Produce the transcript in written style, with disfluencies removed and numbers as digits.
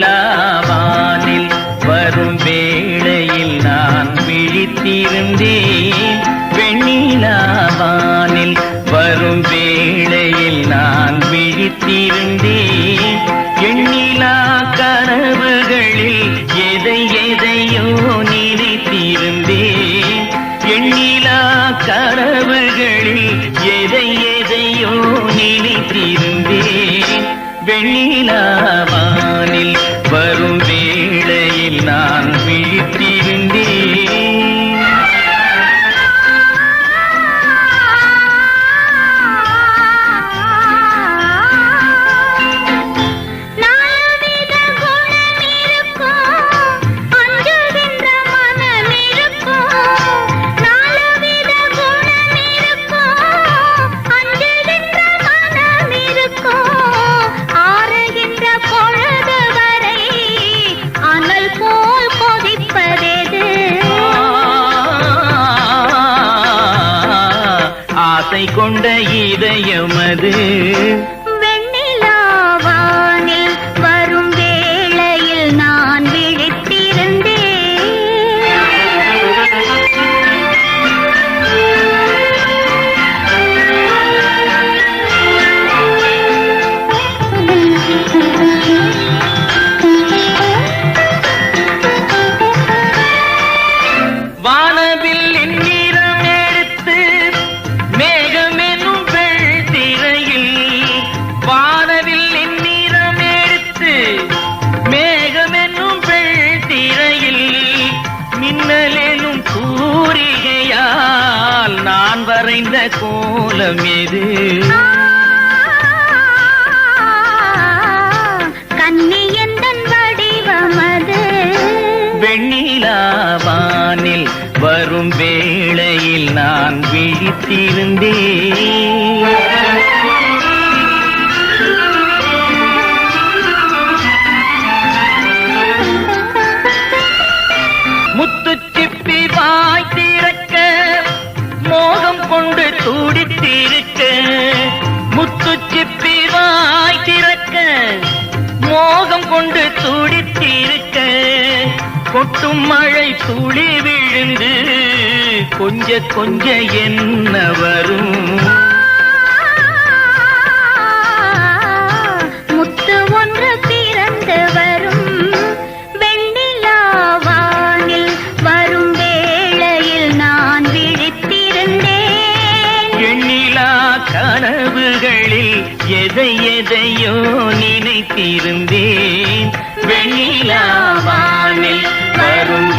வெண்ணிலாவானில் வரும் வேளையில் நான் விழித்திருந்தேன். வெண்ணிலாவானில் வரும் வேளையில் நான் விழித்திருந்தேன். எண்ணிலா கனவுகளில் எதை எதையோ நினைத்திருந்தேன். எண்ணிலா கனவுகளில் எதை எதையோ நினைத்திருந்தேன். வெண்ணிலாவானில் வரும் வேளையில் நான் விழித்திருந்தேன். ஆசை கொண்ட இதயமது வெண்ணிலாவானில் வரும் வேளையில் நான் விழித்திருந்தேன். வானவில் நிறம் எடுத்து மேகமெனும் வெள்திரையில், வானவில் நிறம் எடுத்து மேகமெனும் வெள்திரையில், மின்னலெனும் கூரிகையால் நான் வரைந்த கோலம் எது? கன்னியந்தன் வடிவமது. வெண்ணிலாவானில் வரும் வேளையில் நான் விழித்திருந்தேன். முத்துச்சிப்பி வாய் திறக்க மோகம் கொண்டு துடித்திருக்க, முத்துச்சிப்பி வாய் திறக்க மோகம் கொண்டு துடித்திருக்க, கொட்டும் மழை துளி விழுந்து கொஞ்ச கொஞ்ச என்ன வரும்? முத்து ஒன்று பிறந்து வரும். வெண்ணிலாவானில் வரும் வேளையில் நான் விழித்திருந்தேன். எண்ணிலா கனவுகளில் எதை எதையோ நினைத்திருந்தேன். வெண்ணிலாவானில் வரும்